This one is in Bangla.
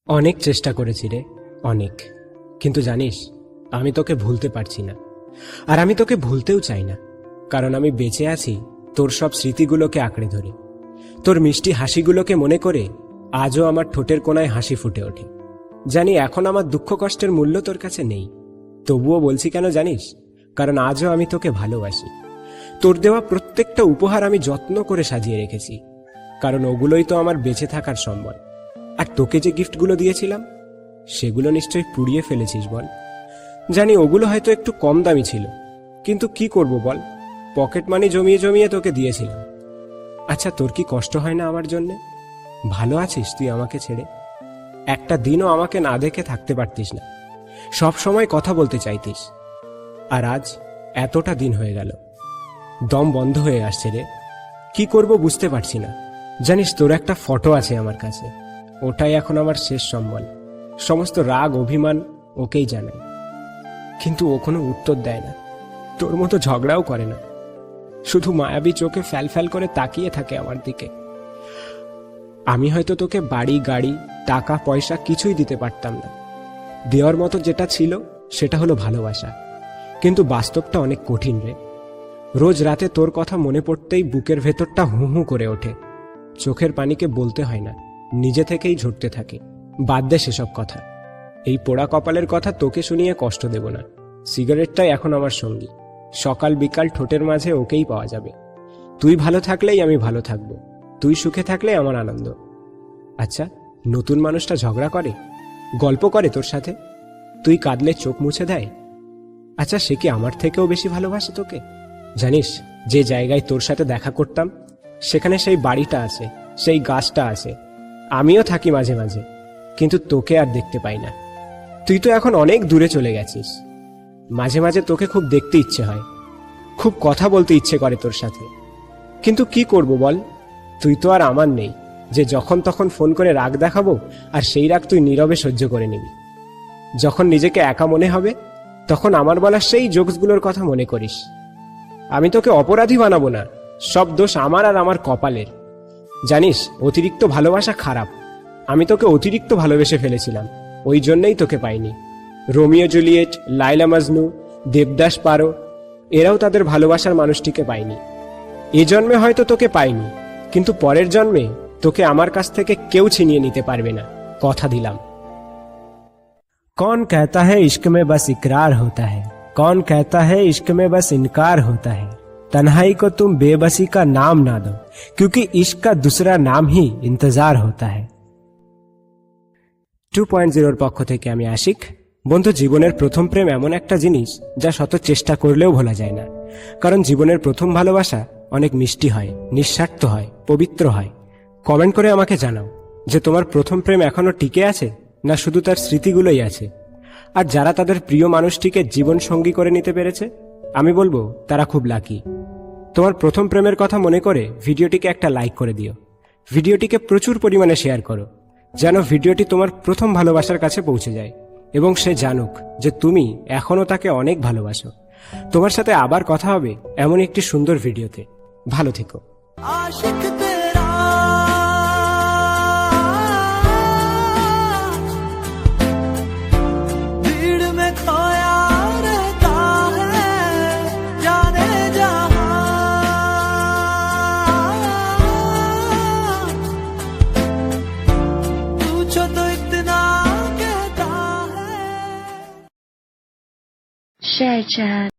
অনেক চেষ্টা করেছি রে, অনেক। কিন্তু জানিস, আমি তোকে ভুলতে পারছি না। আর আমি তোকে ভুলতেও চাই না, কারণ আমি বেঁচে আছি তোর সব স্মৃতিগুলোকে আঁকড়ে ধরে। তোর মিষ্টি হাসিগুলোকে মনে করে আজও আমার ঠোঁটের কোণায় হাসি ফুটে ওঠে। জানি এখন আমার দুঃখ কষ্টের মূল্য তোর কাছে নেই, তবুও বলছি কেন জানিস? কারণ আজও আমি তোকে ভালোবাসি। তোর দেওয়া প্রত্যেকটা উপহার আমি যত্ন করে সাজিয়ে রেখেছি, কারণ ওগুলোই তো আমার বেঁচে থাকার সম্বল। আর তোকে যে গিফটগুলো দিয়েছিলাম, সেগুলো নিশ্চয়ই পুড়িয়ে ফেলেছিস বল। জানি ওগুলো হয়তো একটু কম দামি ছিল, কিন্তু কি করব বল, পকেট মানি জমিয়ে জমিয়ে তোকে দিয়েছিলাম। আচ্ছা, তোর কি কষ্ট হয় না আমার জন্যে? ভালো আছিস তুই আমাকে ছেড়ে? একটা দিনও আমাকে না দেখে থাকতে পারতিস না, সব সময় কথা বলতে চাইতিস। আর আজ এতটা দিন হয়ে গেল, দম বন্ধ হয়ে আসছে রে। কি করব বুঝতে পারছি না। জানিস, তোর একটা ফটো আছে আমার কাছে, ওটাই এখন আমার শেষ সম্বল। সমস্ত রাগ অভিমান ওকেই জানাই, কিন্তু ও কোনো উত্তর দেয় না, তোর মতো ঝগড়াও করে না, শুধু মায়াবী চোখে ফ্যাল ফ্যাল করে তাকিয়ে থাকে আমার দিকে। আমি হয়তো তোকে বাড়ি গাড়ি টাকা পয়সা কিছুই দিতে পারতাম না, দেওয়ার মতো যেটা ছিল সেটা হলো ভালোবাসা। কিন্তু বাস্তবটা অনেক কঠিন রে। রোজ রাতে তোর কথা মনে পড়তেই বুকের ভেতরটা হু হু করে ওঠে। চোখের পানিকে বলতে হয় না, নিজে থেকেই ঝরতে থাকে। বাদ দে সেসব কথা, এই পোড়া কপালের কথা তোকে শুনিয়ে কষ্ট দেব না। সিগারেটটাই এখন আমার সঙ্গী, সকাল বিকাল ঠোঁটের মাঝে ওকেই পাওয়া যাবে। তুই ভালো থাকলেই আমি ভালো থাকবো, তুই সুখে থাকলেই আমার আনন্দ। আচ্ছা, নতুন মানুষটা ঝগড়া করে, গল্প করে তোর সাথে, তুই কাঁদলে চোখ মুছে দেয়? আচ্ছা, সে কি আমার থেকেও বেশি ভালোবাসে তোকে? জানিস, যে জায়গায় তোর সাথে দেখা করতাম, সেখানে সেই বাড়িটা আছে, সেই গাছটা আছে, আমিও থাকি মাঝে মাঝে, কিন্তু তোকে আর দেখতে পাই না। তুই তো এখন অনেক দূরে চলে গেছিস। মাঝে মাঝে তোকে খুব দেখতে ইচ্ছে হয়, খুব কথা বলতে ইচ্ছে করে তোর সাথে, কিন্তু কি করব বল, তুই তো আর আমার নেই যে যখন তখন ফোন করে রাগ দেখাবো আর সেই রাগ তুই নীরবে সহ্য করে নিবি। যখন নিজেকে একা মনে হবে, তখন আমার বলা সেই জোকসগুলোর কথা মনে করিস। আমি তোকে অপরাধী বানাবো না, সব দোষ আমার আর আমার কপালের। জানিস, অতিরিক্ত ভালোবাসা খারাপ। আমি তোকে অতিরিক্ত ভালোবেসে ফেলেছিলাম, ওই জন্যই তোকে পাইনি। রোমিও জুলিয়েট, লাইলা মজনু, দেবদাস পারো, এরাও তাদের ভালোবাসার মানুষটিকে পায়নি। এ জন্মে হয়তো তোকে পাইনি, কিন্তু পরের জন্মে তোকে আমার কাছ থেকে কেউ ছিনিয়ে নিতে পারবে না, কথা দিলাম। कौन कहता है इश्क में बस इकरार होता है, कौन कहता है इश्क में बस इनकार होता है। तन्हाई को तुम बेबसी का नाम ना दो, क्योंकि इश्क का दूसरा नाम ही इंतजार होता है। 2.0 পক্ষ থেকে আমি আশিক। বন্ধু, জীবনের প্রথম প্রেম এমন একটা জিনিস যা শত চেষ্টা করলেও ভোলা যায় না। কারণ জীবনের প্রথম ভালোবাসা অনেক মিষ্টি হয়, নিঃস্বার্থ হয়, পবিত্র হয়। কমেন্ট করে আমাকে জানাও যে তোমার প্রথম প্রেম এখনো টিকে আছে, না শুধু তার স্মৃতিগুলোই আছে। আর যারা তাদের প্রিয় মানুষটিকে জীবন সঙ্গী করে নিতে পেরেছে, আমি বলবো তারা খুব লাকি। তোমার প্রথম প্রেমের কথা মনে করে ভিডিওটিকে একটা লাইক করে দিও, ভিডিওটিকে প্রচুর পরিমাণে শেয়ার করো, যেন ভিডিওটি তোমার প্রথম ভালোবাসার কাছে পৌঁছে যায় এবং সে জানুক যে তুমি এখনো তাকে অনেক ভালোবাসো। তোমার সাথে আবার কথা হবে এমন একটি সুন্দর ভিডিওতে। ভালো থেকো। share chat